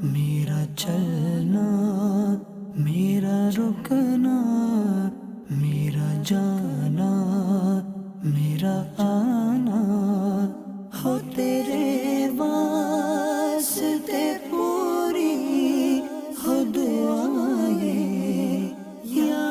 میرا چلنا، میرا رکنا، میرا جانا، میرا آنا، ہو تیرے واسطے پوری ہو دعائیں یا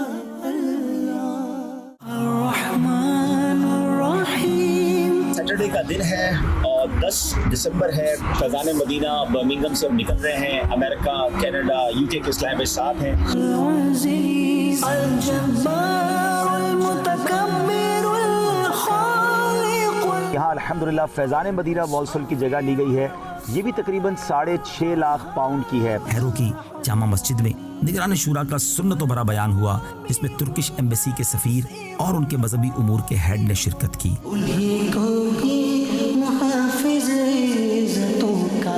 اللہ الرحمن الرحیم۔ سیٹرڈے کا دن ہے اور 10 دسمبر ہے۔ فیضان مدینہ برمنگھم سے ہم نکل رہے ہیں۔ امریکہ، کینیڈا، UK کے اسلام میں ساتھ ہیں۔ العزیز الجبار المتکبر الخالق۔ یہاں الحمدللہ فیضان مدینہ والسل کی جگہ لی گئی ہے۔ یہ بھی تقریباً 6.5 لاکھ پاؤنڈ کی ہے۔ بحیرو کی جامع مسجد میں نگران شورا کا سنت و برا بیان ہوا، جس میں ترکش ایمبیسی کے سفیر اور ان کے مذہبی امور کے ہیڈ نے شرکت کی۔ انہیں کو بھی محافظ عزتوں کا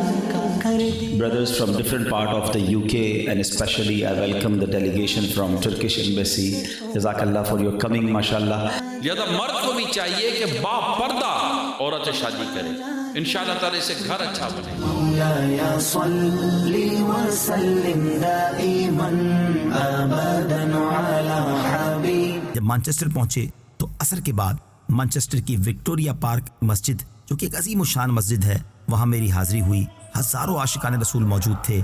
کر دی۔ Brothers from different part of the UK and especially I welcome the delegation from Turkish Embassy. Jazakallah for your coming, mashallah. لہذا مرد کو بھی چاہیے کہ با پردہ عورت سے شادی کرے، انشاءاللہ تعالی سے گھر اچھا بنے۔ مولاي صل وسلم دائما ابدا على حبيب۔ جب مانچسٹر پہنچے تو عصر کے بعد مانچسٹر کی وکٹوریا پارک مسجد، جو کہ ایک عظیم الشان مسجد ہے، وہاں میری حاضری ہوئی۔ ہزاروں عاشقان رسول موجود تھے۔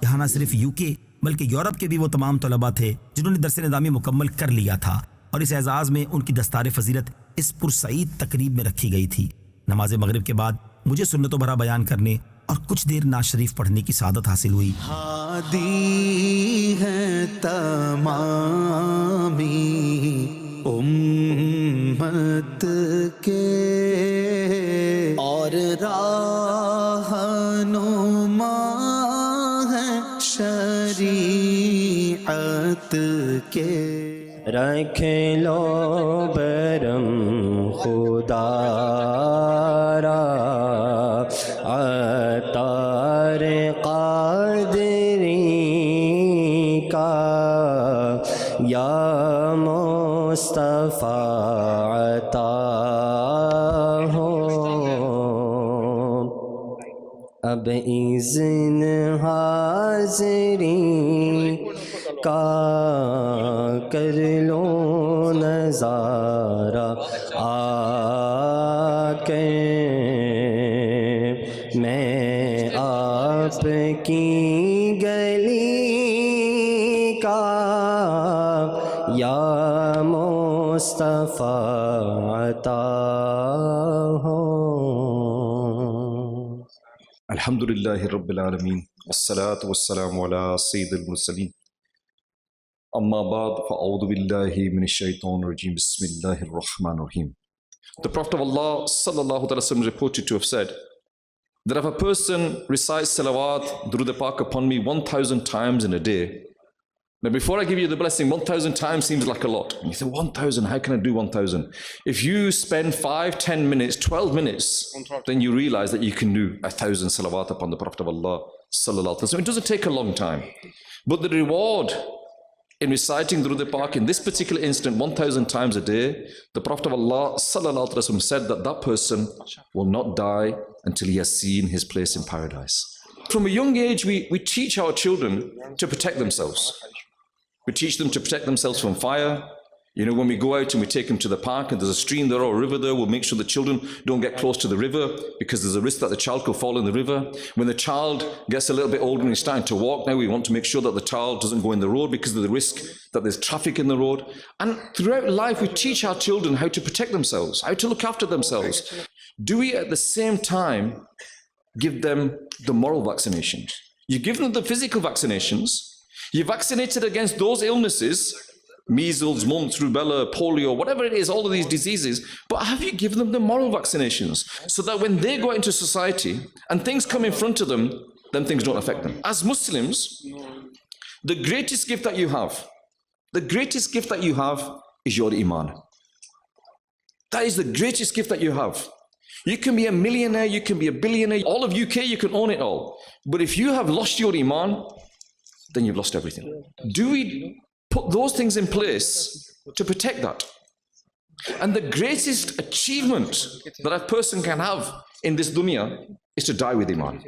یہاں نہ صرف UK بلکہ یورپ کے بھی وہ تمام طلباء تھے جنہوں نے درس نظامی مکمل کر لیا تھا، اور اس اعزاز میں ان کی دستار فضیلت اس پرسعید تقریب میں رکھی گئی تھی۔ نماز مغرب کے بعد مجھے سنت و برا بیان کرنے اور کچھ دیر نعت شریف پڑھنے کی سعادت حاصل ہوئی۔ ہادی ہے تمامی امت کے اور رہنما ہے شریعت کے۔ رکھ لو برم خدا را عطار قادری کا، یا مصطفیٰ عطا ہو اب اذن حاضری کا، کر لو نظارہ آ کے میں آپ کی گلی کا، یا مصطفیٰ عطا ہو۔ الحمدللہ رب العالمین والصلاة والسلام علی سید المرسلین، اما بعد فاعوذ باللہ من الشیطان الرجیم، بسم اللہ الرحمن الرحیم۔ The Prophet of Allah sallallahu alaihi wasallam reported to have said that if a person recites salawat, durud pak upon me 1,000 times in a day. Now before I give you the blessing, 1,000 times seems like a lot. And you say, 1,000, how can I do 1,000? If you spend 5, 10 minutes, 12 minutes, then you realize that you can do 1,000 salawat upon the Prophet of Allah sallallahu alaihi wasallam. It doesn't take a long time. But the reward in reciting Durud Pak in this particular instant 1,000 times a day, the Prophet of Allah sallallahu alaihi wasallam said that that person will not die until he has seen his place in paradise. From a young age, we teach our children to protect themselves. We teach them to protect themselves from fire. You know, when we go out and we take them to the park and there's a stream there or a river there, we'll make sure the children don't get close to the river because there's a risk that the child could fall in the river. When the child gets a little bit older and he's starting to walk now, we want to make sure that the child doesn't go in the road because of the risk that there's traffic in the road. And throughout life, we teach our children how to protect themselves, how to look after themselves. Do we at the same time give them the moral vaccinations? You give them the physical vaccinations, you vaccinated against those illnesses, measles, mumps, rubella, polio, whatever it is, all of these diseases, but have you given them the moral vaccinations so that when they go into society and things come in front of them, then things don't affect them? As Muslims, the greatest gift that you have, is your iman. That is the greatest gift that you have. You can be a millionaire, you can be a billionaire, all of UK, you can own it all. But if you have lost your iman, then you've lost everything. Do we put those things in place to protect that? And the greatest achievement that a person can have in this dunya is to die with Iman.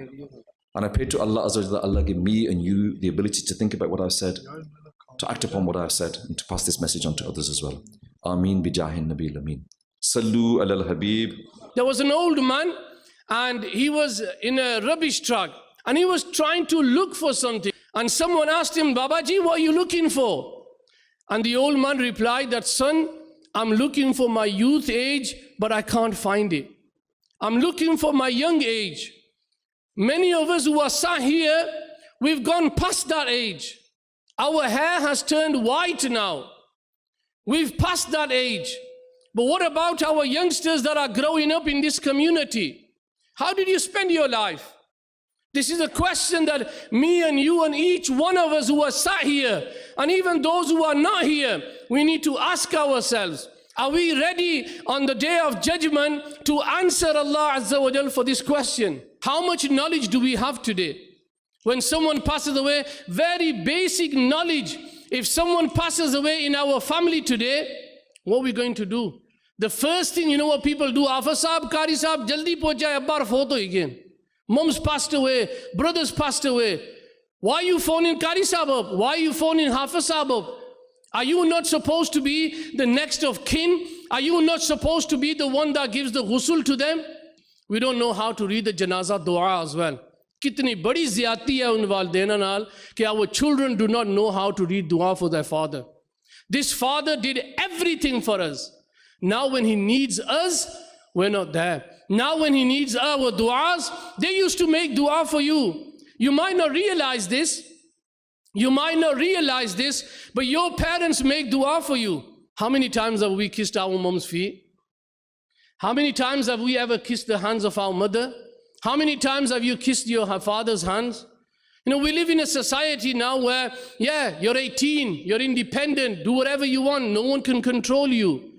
And I pray to Allah Azza wa Jalla, Allah give me and you the ability to think about what I've said, to act upon what I've said, and to pass this message on to others as well. Ameen bi jahin Nabi Ameen. Sallu ala al-Habib. There was an old man and he was in a rubbish truck and he was trying to look for something. And someone asked him, Babaji, what are you looking for? And the old man replied that, son, I'm looking for my youth age, but I can't find it. I'm looking for my young age. Many of us who are sat here, we've gone past that age. Our hair has turned white now. We've passed that age. But what about our youngsters that are growing up in this community? How did you spend your life? This is a question that me and you and each one of us who are sat here, and even those who are not here, we need to ask ourselves, are we ready on the day of judgment to answer Allah Azza wa Jal for this question? How much knowledge do we have today? When someone passes away, very basic knowledge. If someone passes away in our family today, what are we going to do? The first thing, you know what people do? Afa sahab, Qari sahab, jaldi pahunch jaye, abbar fot ho again. Mom's passed away, brothers passed away. Why are you phoning Qari sahab up? Why are you phoning Hafiz sahab up? Are you not supposed to be the next of kin? Are you not supposed to be the one that gives the ghusl to them? We don't know how to read the janazah dua as well. Kitni badi zyati hai un walidain naal ki our children do not know how to read dua for their father. This father did everything for us. Now when he needs us, we're not there. Now when he needs our du'as, they used to make dua for you. You might not realize this. You might not realize this, but your parents make dua for you. How many times have we kissed our mom's feet? How many times have we ever kissed the hands of our mother? How many times have you kissed your father's hands? You know, we live in a society now where, yeah, you're 18, you're independent, do whatever you want, no one can control you.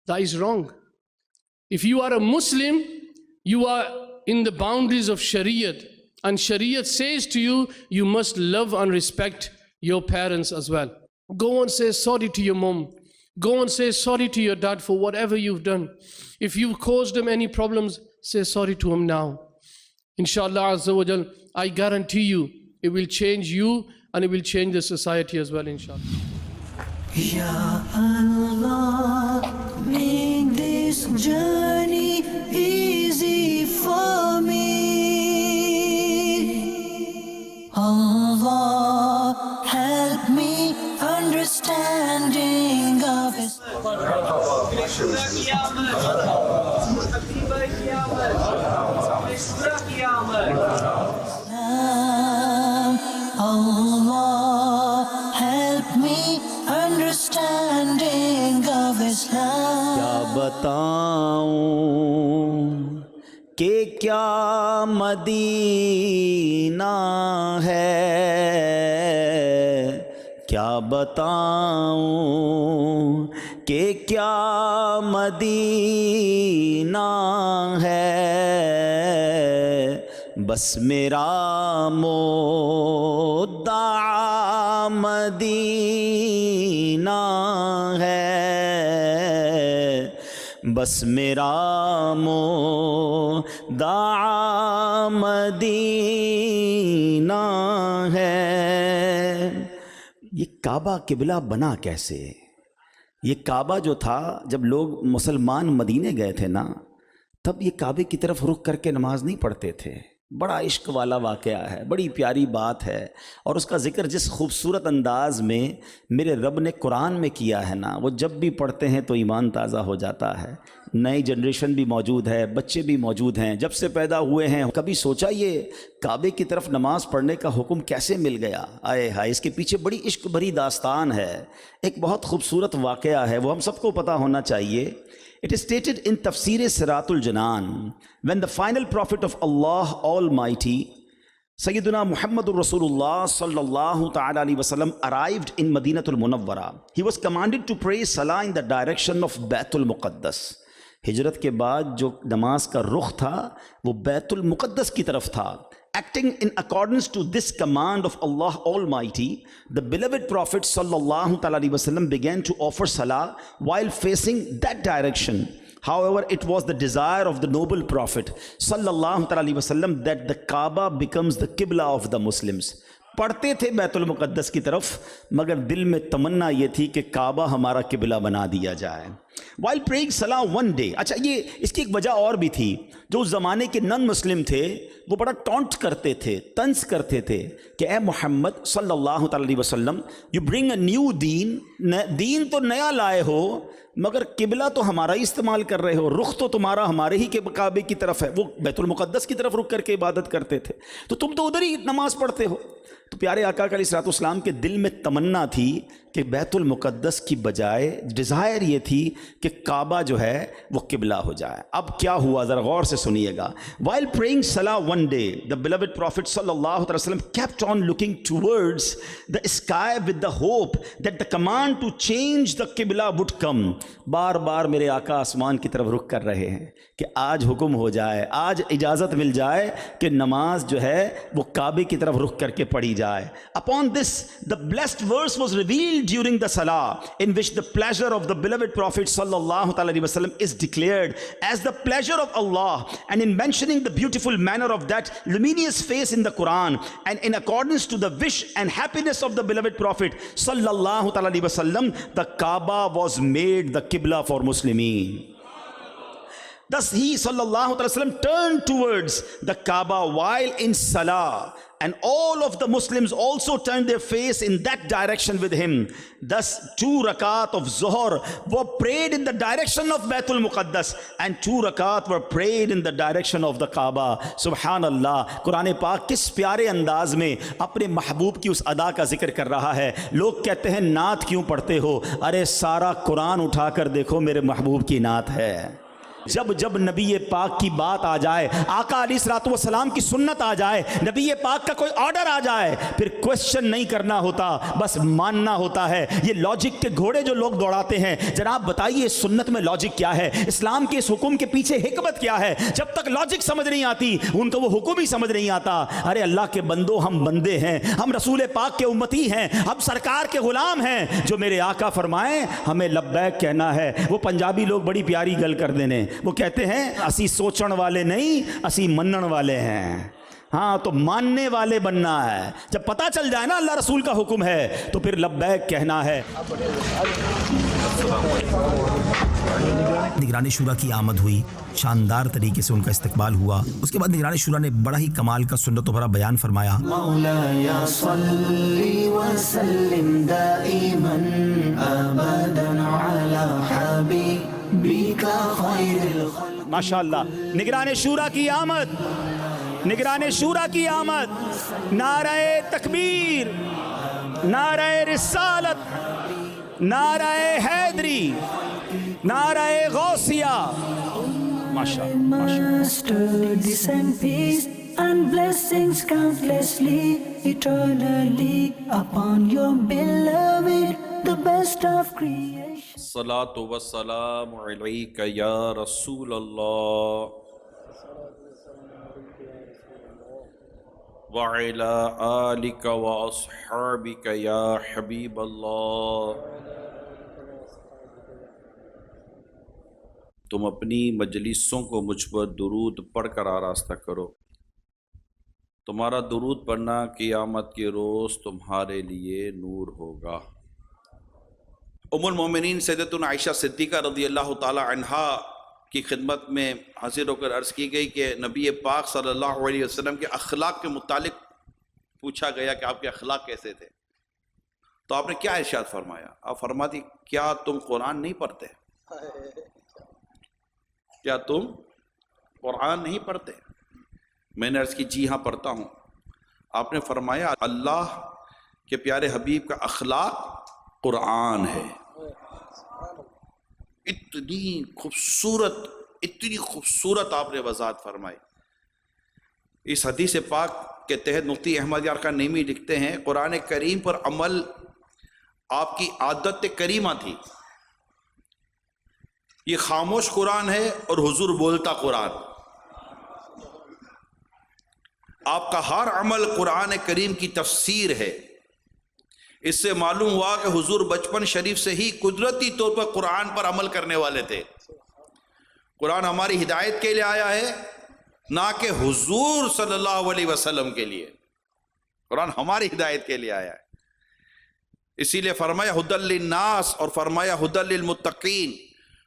That is wrong. If you are a Muslim, you are in the boundaries of Shariat. And Shariat says to you, you must love and respect your parents as well. Go and say sorry to your mom. Go and say sorry to your dad for whatever you've done. If you've caused them any problems, say sorry to him now. Inshallah Azza wa Jal, I guarantee you, it will change you and it will change the society as well, inshallah. Ya Allah, make this journey easy for me. Allah, help me understanding of His. Allah, help me understanding of Islam. کیا بتاؤں کہ کیا مدینہ ہے، کیا بتاؤں کہ کیا مدینہ ہے، بس میرا مدعا مدینہ ہے، بس میرا مدعا مدینہ ہے۔ یہ کعبہ قبلہ بنا کیسے؟ یہ کعبہ جو تھا، جب لوگ مسلمان مدینے گئے تھے نا، تب یہ کعبے کی طرف رخ کر کے نماز نہیں پڑھتے تھے۔ بڑا عشق والا واقعہ ہے، بڑی پیاری بات ہے، اور اس کا ذکر جس خوبصورت انداز میں میرے رب نے قرآن میں کیا ہے نا، وہ جب بھی پڑھتے ہیں تو ایمان تازہ ہو جاتا ہے۔ نئی جنریشن بھی موجود ہے، بچے بھی موجود ہیں، جب سے پیدا ہوئے ہیں کبھی سوچا یہ کعبے کی طرف نماز پڑھنے کا حکم کیسے مل گیا؟ آئے ہائے، اس کے پیچھے بڑی عشق بھری داستان ہے، ایک بہت خوبصورت واقعہ ہے، وہ ہم سب کو پتہ ہونا چاہیے۔ It is stated in Tafsir Siratul Janan, when the final prophet of Allah Almighty, Sayyiduna Muhammadur Rasulullah sallallahu ta'ala alayhi wasallam, arrived in Madinatul Munawwara. He was commanded to pray Salah in the direction of Baitul Muqaddas. ہجرت کے بعد جو نماز کا رخ تھا وہ بیت المقدس کی طرف تھا۔ Acting in accordance to this command of Allah Almighty, the beloved Prophet sallallahu alaihi wasallam began to offer salah while facing that direction. However, it was the desire of the noble Prophet sallallahu alaihi wasallam that the Kaaba becomes the Qibla of the Muslims. پڑھتے تھے بیت المقدس کی طرف مگر دل میں تمنا یہ تھی کہ کعبہ ہمارا قبلہ بنا دیا جائے. While praying salah one day, اچھا یہ اس کی ایک وجہ اور بھی تھی. جو اس زمانے کے نن مسلم تھے وہ بڑا ٹونٹ کرتے تھے, طنز کرتے تھے کہ اے محمد صلی اللہ علیہ وسلم, you bring a new دین, دین تو نیا لائے ہو مگر قبلہ تو ہمارا ہی استعمال کر رہے ہو, رخ تو تمہارا ہمارے ہی کے کعبے کی طرف ہے. وہ بیت المقدس کی طرف رخ کر کے عبادت کرتے تھے, تو تم تو ادھر ہی نماز پڑھتے ہو. تو پیارے آقا علیہ الصلوۃ والسلام کے دل میں تمنا تھی کہ بیت المقدس کی بجائے ڈیزائر یہ تھی کہ کعبہ جو ہے وہ قبلہ ہو جائے. اب کیا ہوا ذرا غور سے سنیے گا. While praying salah one day, the beloved Prophet sallallahu alaihi wasallam kept on looking towards the sky with the hope that the command to change the qibla would come. بار بار میرے آقا آسمان کی طرف رخ کر رہے ہیں کہ آج حکم ہو جائے, آج اجازت مل جائے کہ نماز جو ہے وہ کعبے کی طرف رخ کر کے پڑھی جائے. Upon this, the blessed verse was revealed during the salah in which the pleasure of the beloved Prophet sallallahu alaihi wasallam is declared as the pleasure of Allah, and in mentioning the beautiful manner of that luminous face in the Quran, and in accordance to the wish and happiness of the beloved Prophet sallallahu alaihi wasallam, the Kaaba was made the Qibla for Muslimin. Thus he sallallahu alaihi wasallam turned towards the Kaaba while in salah, and all of the Muslims also turned their face in that direction with him. Thus 2 rakat of Zuhr were prayed in the direction of Baitul Muqaddas, and 2 rakat were prayed in the direction of the Kaaba. Subhanallah, قرآن پاک کس پیارے انداز میں اپنے محبوب کی اس ادا کا ذکر کر رہا ہے. لوگ کہتے ہیں نعت کیوں پڑھتے ہو؟ ارے سارا قرآن اٹھا کر دیکھو, میرے محبوب کی نعت ہے. جب نبی پاک کی بات آ جائے, آقا علیہ الصلوۃ والسلام کی سنت آ جائے, نبی پاک کا کوئی آرڈر آ جائے, پھر کوشچن نہیں کرنا ہوتا, بس ماننا ہوتا ہے. یہ لاجک کے گھوڑے جو لوگ دوڑاتے ہیں, جناب بتائیے سنت میں لاجک کیا ہے, اسلام کے اس حکم کے پیچھے حکمت کیا ہے؟ جب تک لاجک سمجھ نہیں آتی ان کو وہ حکم ہی سمجھ نہیں آتا. ارے اللہ کے بندو, ہم بندے ہیں, ہم رسول پاک کے امتی ہیں, ہم سرکار کے غلام ہیں. جو میرے آقا فرمائیں ہمیں لبیک کہنا ہے. وہ پنجابی لوگ بڑی پیاری گل کر دینے, وہ کہتے ہیں اسی سوچن والے نہیں, اسی منن والے ہیں. ہاں تو ماننے والے بننا ہے. جب پتہ چل جائے نا اللہ رسول کا حکم ہے تو پھر لبیک کہنا ہے. نگران شورا کی آمد ہوئی, شاندار طریقے سے ان کا استقبال ہوا. اس کے بعد نگران شورا نے بڑا ہی کمال کا سنت و بھرا بیان فرمایا. مولاي صل وسلم دائما ابدا على حبيبك خير الخلق. ماشاءاللہ, نگران شورا کی آمد, نگران شورا کی آمد, نعرہ تکبیر, نعرہ رسالت, نعرہ حیدری, نعرہ غوثیہ. Master, descend peace and blessings countlessly, eternally upon your beloved, the best of creation. الصلاة والسلام علیک یا رسول اللہ وعلی آلک واصحابک یا حبیب اللہ. تم اپنی مجلسوں کو مجھ پر درود پڑھ کر آراستہ کرو. تمہارا درود پڑھنا قیامت کے روز تمہارے لیے نور ہوگا. ام المومنین سیدتنا عائشہ صدیقہ رضی اللہ تعالی عنہا کی خدمت میں حاضر ہو کر عرض کی گئی کہ نبی پاک صلی اللہ علیہ وسلم کے اخلاق کے متعلق پوچھا گیا کہ آپ کے اخلاق کیسے تھے. تو آپ نے کیا ارشاد فرمایا؟ آپ فرماتی کیا تم قرآن نہیں پڑھتے؟ کیا تم قرآن نہیں پڑھتے؟ میں نے عرض کی جی ہاں پڑھتا ہوں. آپ نے فرمایا اللہ کے پیارے حبیب کا اخلاق قرآن ہے. اتنی خوبصورت آپ نے وضاحت فرمائی. اس حدیث پاک کے تحت مفتی احمد یار خان نعیمی لکھتے ہیں قرآن کریم پر عمل آپ کی عادت کریمہ تھی. یہ خاموش قرآن ہے اور حضور بولتا قرآن. آپ کا ہر عمل قرآن کریم کی تفسیر ہے۔ اس سے معلوم ہوا کہ حضور بچپن شریف سے ہی قدرتی طور پر قرآن پر عمل کرنے والے تھے۔ قرآن ہماری ہدایت کے لیے آیا ہے، نہ کہ حضور صلی اللہ علیہ وسلم کے لیے۔ قرآن ہماری ہدایت کے لیے آیا ہے، اسی لیے فرمایا ھدی للناس اور فرمایا ھدی للمتقین۔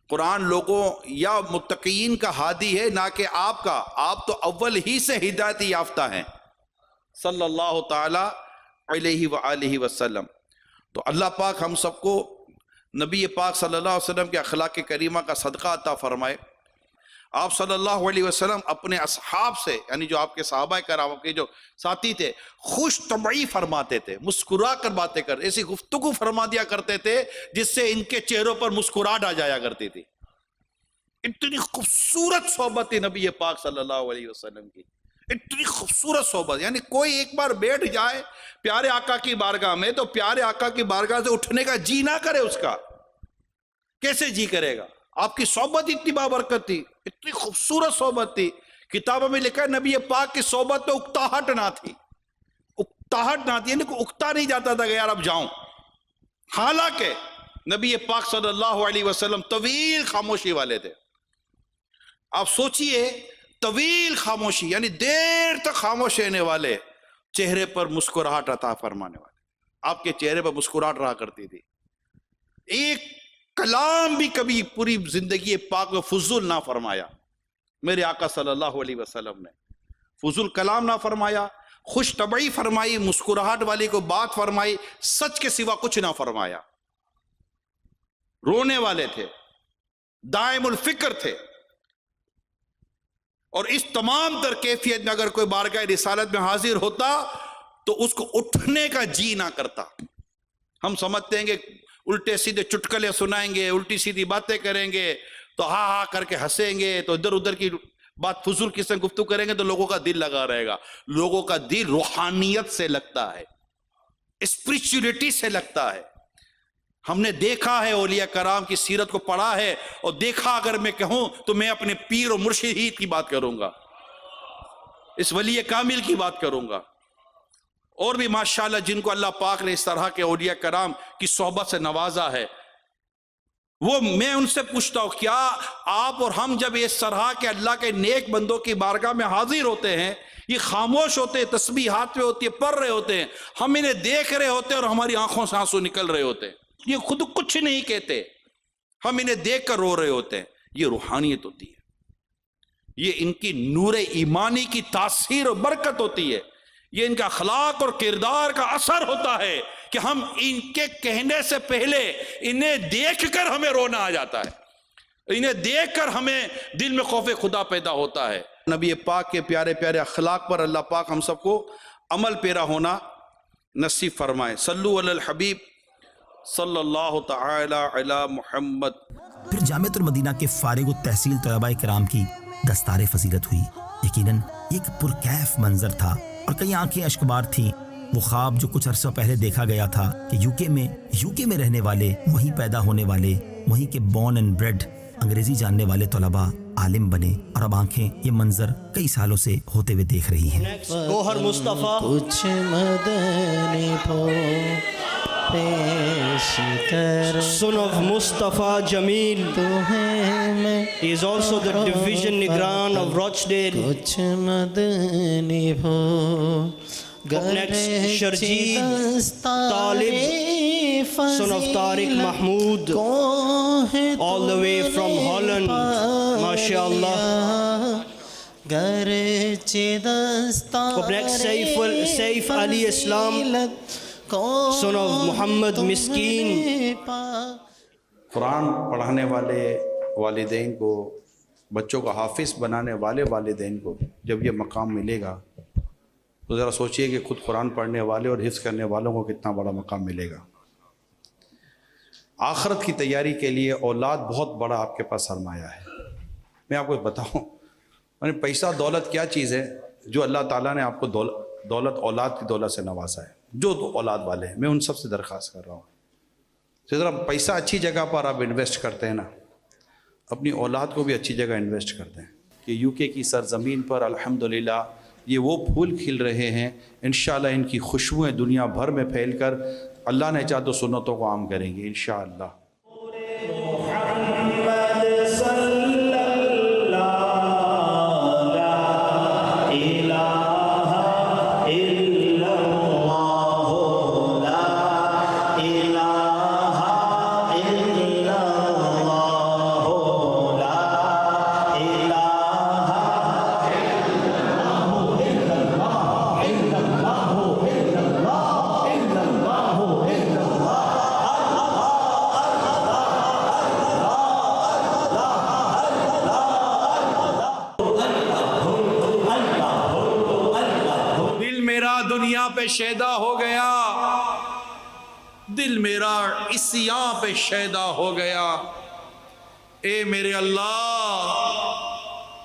قرآن لوگوں یا متقین کا ہادی ہے، نہ کہ آپ کا۔ آپ تو اول ہی سے ہدایت یافتہ ہیں صلی اللہ تعالی علیہ وآلہ وسلم۔ تو اللہ پاک ہم سب کو نبی پاک صلی اللہ علیہ وسلم کے اخلاق کریمہ کا صدقہ عطا فرمائے۔ آپ صلی اللہ علیہ وسلم اپنے اصحاب سے، یعنی جو آپ کے صحابہ کرام کے جو ساتھی تھے، خوش طبعی فرماتے تھے، مسکرا کر باتیں کرتے، ایسی گفتگو فرما دیا کرتے تھے جس سے ان کے چہروں پر مسکراہٹ آ جایا کرتی تھی۔ اتنی خوبصورت صحبت تھی نبی پاک صلی اللہ علیہ وسلم کی، اتنی خوبصورت صحبت، یعنی کوئی ایک بار بیٹھ جائے پیارے آقا کی بارگاہ میں تو پیارے آقا کی بارگاہ سے اٹھنے کا جی نہ کرے، اس کا کیسے جی کرے گا؟ آپ کی صحبت اتنی بابرکت تھی، اتنی خوبصورت صحبت تھی۔ کتابوں میں لکھا ہے نبی پاک کی صحبت میں اکتاہٹ نہ تھی، اکتاہٹ نہ تھی، یعنی کوئی اکتا نہیں جاتا تھا کہ یار اب جاؤں۔ حالانکہ نبی پاک صلی اللہ علیہ وسلم طویل خاموشی والے تھے۔ آپ سوچئے طویل خاموشی، یعنی دیر تک خاموش رہنے والے، چہرے پر مسکراہٹ عطا فرمانے والے۔ آپ کے چہرے پر مسکراہٹ رہا کرتی تھی، ایک کلام بھی کبھی پوری زندگی پاک میں فضول نہ فرمایا۔ میرے آقا صلی اللہ علیہ وسلم نے فضول کلام نہ فرمایا، خوش طبعی فرمائی، مسکراہٹ والی کو بات فرمائی، سچ کے سوا کچھ نہ فرمایا۔ رونے والے تھے، دائم الفکر تھے، اور اس تمام تر کیفیت میں اگر کوئی بارگاہ رسالت میں حاضر ہوتا تو اس کو اٹھنے کا جی نہ کرتا۔ ہم سمجھتے ہیں کہ الٹے سیدھے چٹکلے سنائیں گے، الٹی سیدھی باتیں کریں گے تو ہاں ہاں کر کے ہنسیں گے، تو ادھر ادھر کی بات فضول قسم گفتگو کریں گے تو لوگوں کا دل لگا رہے گا۔ لوگوں کا دل روحانیت سے لگتا ہے، اسپریچولیٹی سے لگتا ہے۔ ہم نے دیکھا ہے اولیاء کرام کی سیرت کو پڑھا ہے، اور دیکھا اگر میں کہوں تو میں اپنے پیر و مرشد ہی کی بات کروں گا، اس ولی کامل کی بات کروں گا۔ اور بھی ماشاءاللہ جن کو اللہ پاک نے اس طرح کے اولیاء کرام کی صحبت سے نوازا ہے، وہ میں ان سے پوچھتا ہوں کیا آپ اور ہم جب اس طرح کے اللہ کے نیک بندوں کی بارگاہ میں حاضر ہوتے ہیں، یہ خاموش ہوتے ہیں، تسبیح ہاتھ میں ہوتی ہے، پڑھ رہے ہوتے ہیں، ہم انہیں دیکھ رہے ہوتے ہیں اور ہماری آنکھوں سے آنسو نکل رہے ہوتے ہیں، یہ خود کچھ نہیں کہتے، ہم انہیں دیکھ کر رو رہے ہوتے ہیں، یہ روحانیت ہوتی ہے، یہ ان کی نور ایمانی کی تاثیر اور برکت ہوتی ہے، یہ ان کا اخلاق اور کردار کا اثر ہوتا ہے کہ ہم ان کے کہنے سے پہلے انہیں دیکھ کر ہمیں رونا آ جاتا ہے، انہیں دیکھ کر ہمیں دل میں خوف خدا پیدا ہوتا ہے۔ نبی پاک کے پیارے پیارے اخلاق پر اللہ پاک ہم سب کو عمل پیرا ہونا نصیب فرمائے۔ صلو علی الحبیب صلی اللہ تعالی علی محمد۔ پھر جامعۃ المدینہ کے فارغ التحصیل طلباء کرام کی دستار فضیلت ہوئی۔ یقیناً ایک پرکیف منظر تھا اور کئی آنکھیں اشکبار تھیں۔ وہ خواب جو کچھ عرصہ پہلے دیکھا گیا تھا کہ یو کے میں رہنے والے، وہیں پیدا ہونے والے، وہیں کے بورن اینڈ بریڈ انگریزی جاننے والے طلباء عالم بنے، اور اب آنکھیں یہ منظر کئی سالوں سے ہوتے ہوئے دیکھ رہی ہیں۔ گوہر مصطفیٰ کچھ مدنی پھو پیش کر، son of Mustafa Jamil. He is also the division Nigran of Rochdale. کچھ مدنی پھو Up next, Sharjeed Talib, son of Tariq Mahmood, all the way from Holland, MashaAllah. Up next, Saif Ali Islam, son of Muhammad Miskeen. قرآن پڑھانے والے والدین کو، بچوں کا حافظ بنانے والے والدین کو جب یہ مقام ملے گا تو ذرا سوچئے کہ خود قرآن پڑھنے والے اور حفظ کرنے والوں کو کتنا بڑا مقام ملے گا۔ آخرت کی تیاری کے لیے اولاد بہت بڑا آپ کے پاس سرمایہ ہے۔ میں آپ کو بتاؤں، یعنی پیسہ دولت کیا چیز ہے جو اللہ تعالیٰ نے آپ کو دولت اولاد کی دولت سے نوازا ہے۔ جو اولاد والے ہیں میں ان سب سے درخواست کر رہا ہوں کہ ذرا پیسہ اچھی جگہ پر آپ انویسٹ کرتے ہیں نا، اپنی اولاد کو بھی اچھی جگہ انویسٹ کرتے ہیں کہ یو کے کی سرزمین پر الحمدللہ یہ وہ پھول کھل رہے ہیں، انشاءاللہ ان کی خوشبوئیں دنیا بھر میں پھیل کر اللہ نے چاہ تو سنتوں کو عام کریں گے انشاءاللہ۔ دنیا پہ شیدا ہو گیا، دل میرا عصیاں پہ شیدا ہو گیا، اے میرے اللہ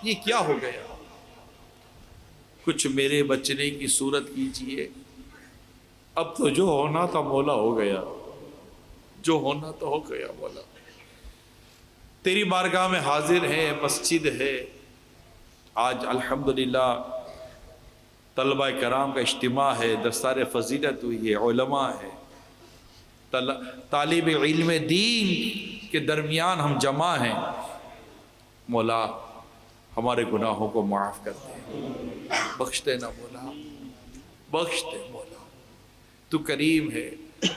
یہ کیا ہو گیا؟ کچھ میرے بچنے کی صورت کیجئے، اب تو جو ہونا تھا مولا ہو گیا، جو ہونا تو ہو گیا مولا۔ تیری بارگاہ میں حاضر ہے، مسجد ہے، آج الحمدللہ طلبہ کرام کا اجتماع ہے، دستار فضیلت ہوئی ہے، علماء ہے، طالب علم دین کے درمیان ہم جمع ہیں، مولا ہمارے گناہوں کو معاف کر دے، بخش دے نا مولا، بخش دے مولا، تو کریم ہے،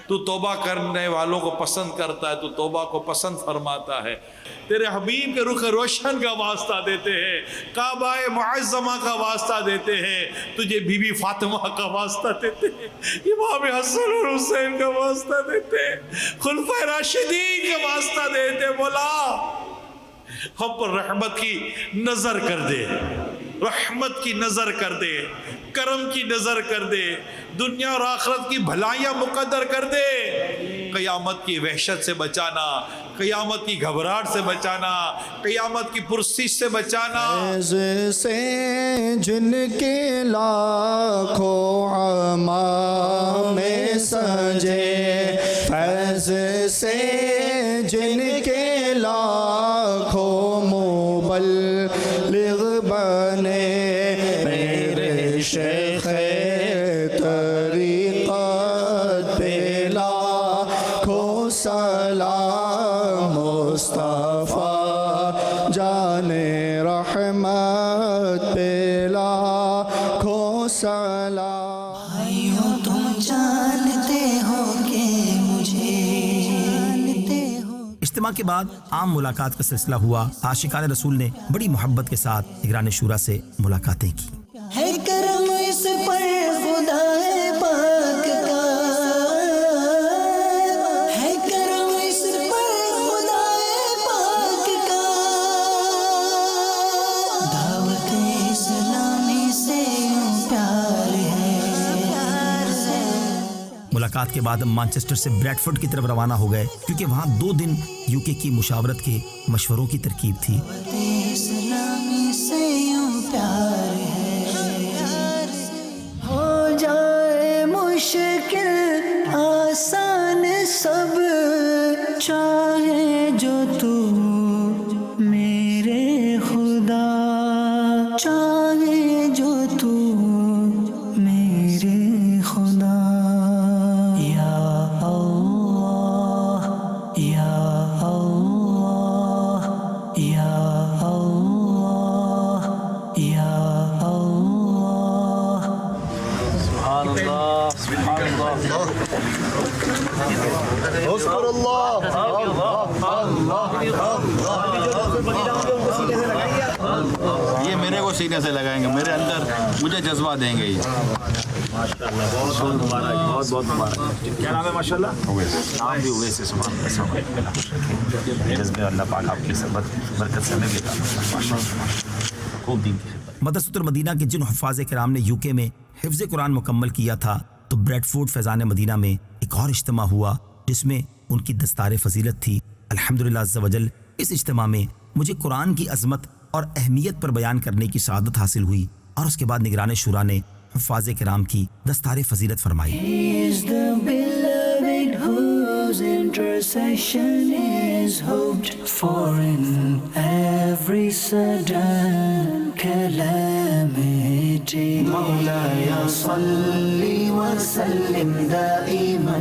تو توبہ کرنے والوں کو پسند کرتا ہے، تو توبہ کو پسند فرماتا ہے۔ تیرے حبیب کے رخ روشن کا واسطہ دیتے ہیں، کعبہ معظمہ کا واسطہ دیتے ہیں، تجھے بی بی فاطمہ کا واسطہ دیتے ہیں، امام حسن اور حسین کا واسطہ دیتے ہیں، خلفائے راشدین کا واسطہ دیتے ہیں۔ مولا ہم پر رحمت کی نظر کر دے، رحمت کی نظر کر دے، کرم کی نظر کر دے، دنیا اور آخرت کی بھلائیاں مقدر کر دے، قیامت کی وحشت سے بچانا، قیامت کی گھبراہٹ سے بچانا، قیامت کی پرسش سے بچانا۔ فیض سے جن کے لاکھوں اعمال میں سجے، فیض سے جن کے لاکھوں مبلغ بنے، میرے شیخ طریقت پہ لاکھوں سلام، مصطفیٰ جان رحمت پہ لاکھوں سلام۔ بھائیوں تم جانتے ہو کہ مجھے جانتے ہو۔ اجتماع کے بعد عام ملاقات کا سلسلہ ہوا۔ عاشقان رسول نے بڑی محبت کے ساتھ نگران شورا سے ملاقاتیں کی۔ ہے کرم اس پر خدا پاک کا، ہے کرم اس پر خدا پاک کا، دعوت اسلامی سے پیار ہے۔ ملاقات کے بعد ہم مانچسٹر سے بریڈفورڈ کی طرف روانہ ہو گئے، کیونکہ وہاں 2 دن UK کی مشاورت کے مشوروں کی ترکیب تھی۔ اسلامی سے پیار ہے، ہو جائے مشکل آسان سب، چاہے جو تو میرے خدا، چاہے جو تو میرے خدا، یا اللہ یا اللہ یا اللہ یا اللہ۔ سبحان اللہ، سبحان اللہ، یہ میرے کو سینے سے لگائیں گے، میرے اندر مجھے جذبہ دیں گے۔ یہ بہت مبارک، بہت بہت مبارک۔ کیا نام ہے؟ ماشاء اللہ نام بھی ہوئے سے سبحان اللہ، جذبے اللہ پاک آپ کی برکت سے ہمیں بھی عطا۔ خوب دین کی خدمت۔ مدرسۃ المدینہ کے جن حفاظ کرام نے UK میں حفظ قرآن مکمل کیا تھا، تو بریڈفورڈ فیضان مدینہ میں ایک اور اجتماع ہوا جس میں ان کی دستار فضیلت تھی۔ الحمدللہ عز وجل اس اجتماع میں مجھے قرآن کی عظمت اور اہمیت پر بیان کرنے کی سعادت حاصل ہوئی، اور اس کے بعد نگران شورا نے حفاظ کرام کی دستار فضیلت فرمائی۔ He is the beloved whose intercession is is hoped for in every sudden calamity. مولاي صل وسلم دائما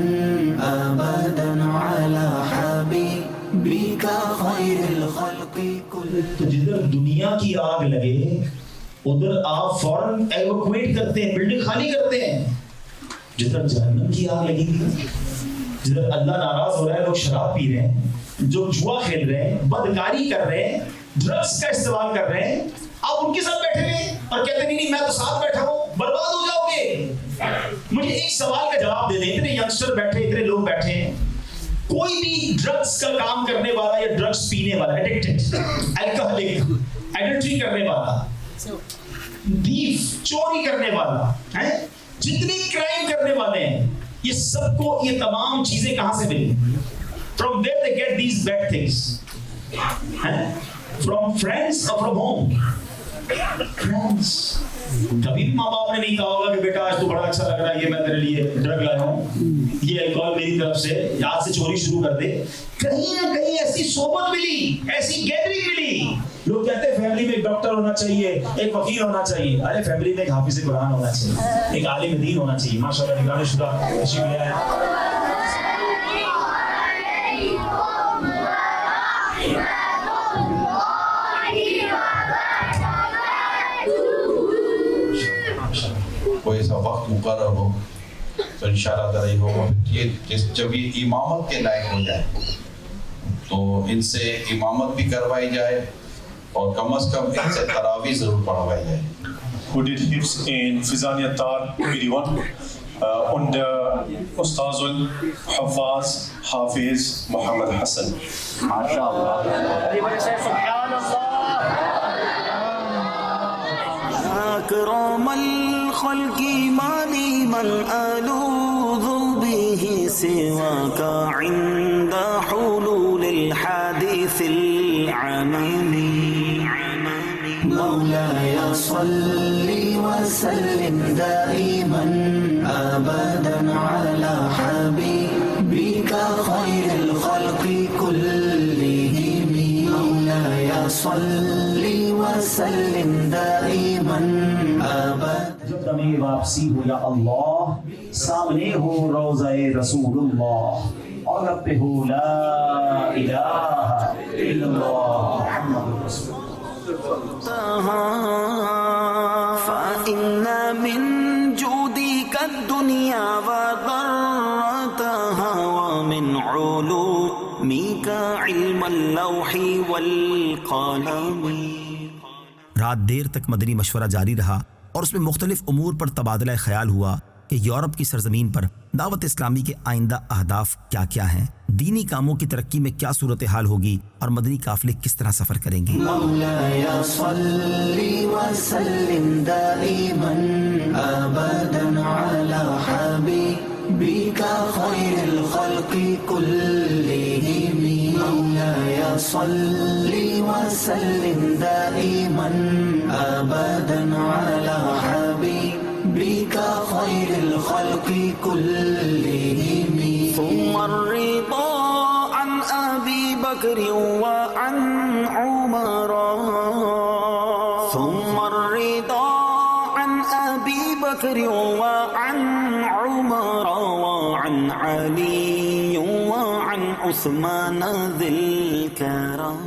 أبدا على حبيبك خير الخلق كلهم. تو جدھر دنیا کی آگ لگے ادھر آپ فوراً ایویکویٹ کرتے ہیں, بلڈنگ خالی کرتے ہیں. جدھر جہنم کی آگ لگی تھی, جدھر اللہ ناراض ہو رہا ہے, لوگ شراب پی رہے ہیں, جو جوا کھیل رہے ہیں, بدکاری کر رہے ہیں, ڈرگس کا استعمال کر رہے ہیں, آپ ان کے ساتھ بیٹھے ہیں اور کہتے نہیں میں تو ساتھ بیٹھا ہوں, برباد ہو جاؤ گے. مجھے ایک سوال کا جواب دے دیں, اتنے ینگسٹر بیٹھے, اتنے لوگ بیٹھے ہیں, کوئی بھی ڈرگس کا کام کرنے والا یا ڈرگس پینے والا, ایڈکٹڈ, الکوہلک, ایڈلٹری کرنے والا, دیف, چوری کرنے والا, جتنی کرائم کرنے والے ہیں, یہ سب کو یہ تمام چیزیں کہاں سے ملی؟ From where they get these bad things? From friends or from home? Friends. کبھی بھی ماں باپ نے نہیں کہا ہوگا کہ بیٹا آج تو بڑا اچھا لگ رہا ہے, یہ میں تیرے لیے ڈرگ لایا ہوں, یہ الکوہل میری طرف سے, آج سے چوری شروع کر دے. کہیں نہ کہیں ایسی صحبت ملی, ایسی گیدرنگ ملی. لوگ کہتے ہیں فیملی میں ایک ڈاکٹر ہونا چاہیے, ایک وکیل ہونا چاہیے. ارے فیملی میں ایک حافظ قرآن ہونا چاہیے, ایک عالم دین ہونا چاہیے. ماشاءاللہ نگران شدہ تشریف لے آئے. کوئی ایسا وقت مقرر ہو تو انشاءاللہ تعالی ہوگا. یہ جب یہ امامت کے لائق ہو جائے تو ان سے امامت بھی کروائی جائے اور کم از کم ان سے تراویح ضرور پڑھوائی جائے. who did hifz in Fizaniyat Tar Piriwan under Ustazul Hafaz Hafiz Muhammad Hassan. MashaAllah. أكرم الخلق مالي من ألوذ به سواك عند حلول الحادث العممي. مولاي صل وسلم دائما أبدا على حبيبك خير الخلق كلهم. مولاي صل وسلم دائما أبدا. جب دمیں واپسی ہو یا اللہ, سامنے ہو روضہ رسول اللہ, اور اب پہ ہو لا الہ الا اللہ محمد رسول اللہ. فإن من جودك الدنيا وضرتها ومن علومك علم اللوح والقلم. رات دیر تک مدنی مشورہ جاری رہا اور اس میں مختلف امور پر تبادلہ خیال ہوا کہ یورپ کی سرزمین پر دعوت اسلامی کے آئندہ اہداف کیا کیا ہیں, دینی کاموں کی ترقی میں کیا صورتحال ہوگی اور مدنی قافلے کس طرح سفر کریں گے. مولاي صل وسلم دائما أبدا على حبيبك خير الخلق كلهم. مولاي صل وسلم دائما أبدا على حبيبك خير الخلق كلهم. ثم الرضا عن أبي بكر وعن عمر. ثم الرضا عن أبي بكر وعن عمر وعن علي وعن عثمان ذي الكرم.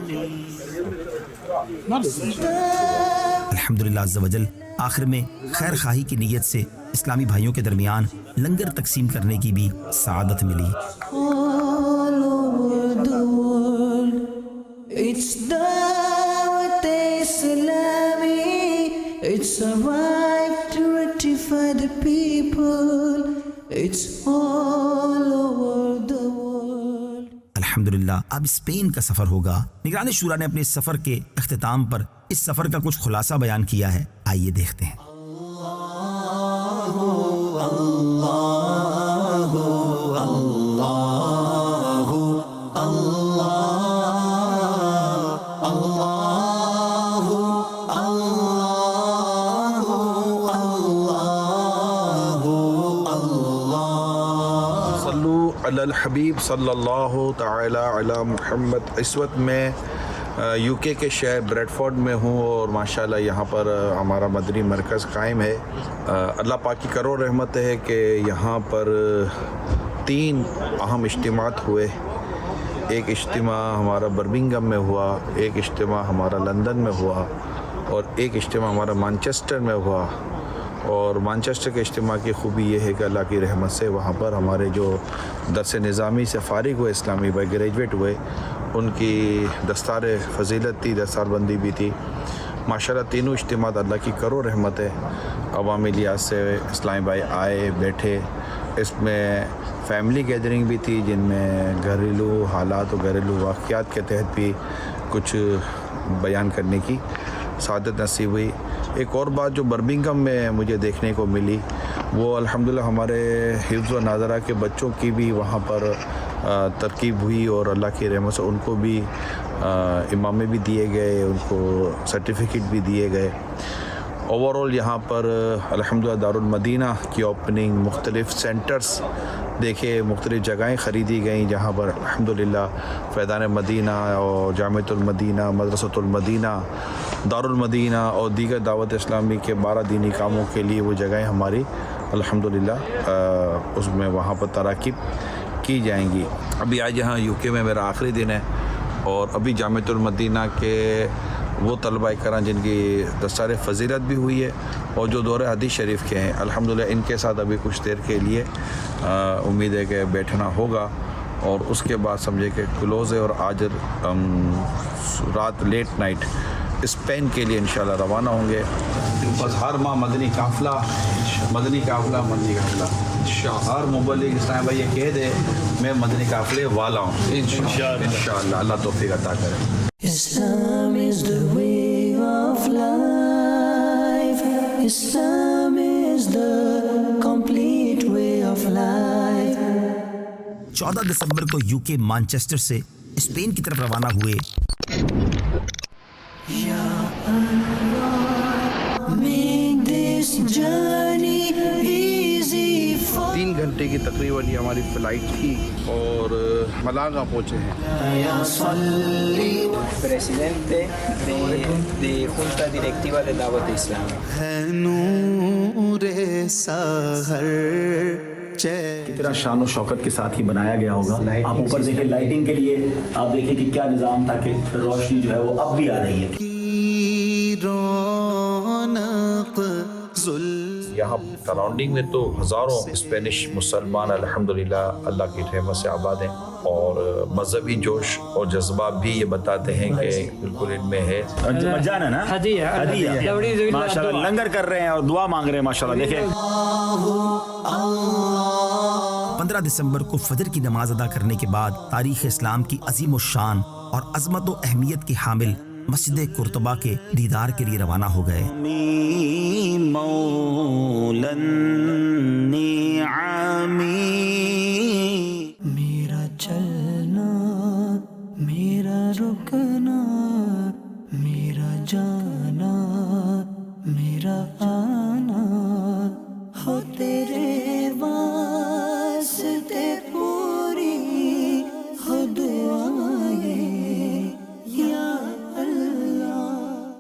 الحمدللہ عز و جل آخر میں خیر خواہی کی نیت سے اسلامی بھائیوں کے درمیان لنگر تقسیم کرنے کی بھی سعادت ملی. All over the world, it's Dawat Islami. It's a right to rectify the people. It's all over the world. الحمدللہ اب اسپین کا سفر ہوگا. نگران شورا نے اپنے اس سفر کے اختتام پر اس سفر کا کچھ خلاصہ بیان کیا ہے, آئیے دیکھتے ہیں. صلو علی الحبیب صلی اللہ تعالی علی محمد. اس وقت میں یو کے شہر بریڈ فورڈ میں ہوں اور ماشاءاللہ یہاں پر ہمارا مدنی مرکز قائم ہے. اللہ پاک کی کرو رحمت ہے کہ یہاں پر 3 اہم اجتماعات ہوئے. ایک اجتماع ہمارا برمنگھم میں ہوا، ایک اجتماع ہمارا لندن میں ہوا اور ایک اجتماع ہمارا مانچسٹر میں ہوا. اور مانچسٹر کے اجتماع کی خوبی یہ ہے کہ اللہ کی رحمت سے وہاں پر ہمارے جو درس نظامی سے فارغ ہوئے، اسلامی بائی گریجویٹ ہوئے، ان کی دستار فضیلت تھی، دستار بندی بھی تھی. ماشاءاللہ تینوں اجتماعات اللہ کی کرو رحمت ہے. عوامی لحاظ سے اسلامی بھائی آئے بیٹھے. اس میں فیملی گیدرنگ بھی تھی جن میں گھریلو حالات و گھریلو واقعات کے تحت بھی کچھ بیان کرنے کی سعادت نصیب ہوئی. ایک اور بات جو برمنگھم میں مجھے دیکھنے کو ملی وہ الحمدللہ ہمارے حفظ و ناظرہ کے بچوں کی بھی وہاں پر ترکیب ہوئی اور اللہ کی رحمت سے ان کو بھی امامے بھی دیے گئے، ان کو سرٹیفکیٹ بھی دیے گئے. اوورال یہاں پر الحمدللہ دارالمدینہ کی اوپننگ، مختلف سینٹرز دیکھے، مختلف جگہیں خریدی گئیں جہاں پر الحمدللہ فیضان مدینہ اور جامعۃ المدینہ، مدرسۃ المدینہ، دارالمدینہ اور دیگر دعوت اسلامی کے 12 دینی کاموں کے لیے وہ جگہیں ہماری الحمدللہ اس میں وہاں پر تراکیب کی جائیں گی. ابھی آج یہاں یو کے میں میرا آخری دن ہے اور ابھی جامعۃ المدینہ کے وہ طلبہ کرام جن کی دستار فضیلت بھی ہوئی ہے اور جو دور حدیث شریف کے ہیں الحمدللہ ان کے ساتھ ابھی کچھ دیر کے لیے امید ہے کہ بیٹھنا ہوگا اور اس کے بعد سمجھے کہ کلوز ہے اور آج رات لیٹ نائٹ اسپین کے لیے انشاءاللہ روانہ ہوں گے. بس ہر ماہ مدنی قافلہ ہر مبلغ اسلام بھائی یہ کہہ دے میں مدنی قافلے والا ہوں انشاءاللہ. اللہ توفیق عطا کرے. Islam is the way of life. Islam is the complete way of life. 14 دسمبر کو یو کے مانچسٹر سے اسپین کی طرف روانہ ہوئے. Ya Allah, make this journey easy for 3 گھنٹے کی تقریباً یہ ہماری فلائٹ تھی اور ملاگا پہنچے ہیں. Presidente de Junta Directiva de Dawat Islam. ہے نور سحر کتنا شان و شوکت کے ساتھ ہی بنایا گیا ہوگا. آپ اوپر دیکھیں لائٹنگ کے لیے آپ دیکھیں کہ کیا نظام تھا کہ روشنی جو ہے وہ اب بھی آ رہی ہے. یہاں سراؤنڈنگ میں تو ہزاروں اسپینش مسلمان الحمدللہ اللہ کی رحمت سے آباد ہیں اور مذہبی جوش اور جذبہ بھی یہ بتاتے ہیں کہ بالکل ان میں ہے. مجانا نا ہدیہ ماشاءاللہ لنگر کر رہے ہیں اور دعا مانگ رہے ہیں ماشاءاللہ. دیکھیں 15 دسمبر کو فجر کی نماز ادا کرنے کے بعد تاریخ اسلام کی عظیم الشان اور عظمت و اہمیت کے حامل مسجد قرطبہ کے دیدار کے لیے روانہ ہو گئے. میرا چلنا، میرا رکنا، میرا جانا، میرا آنا ہو تیرے واسطے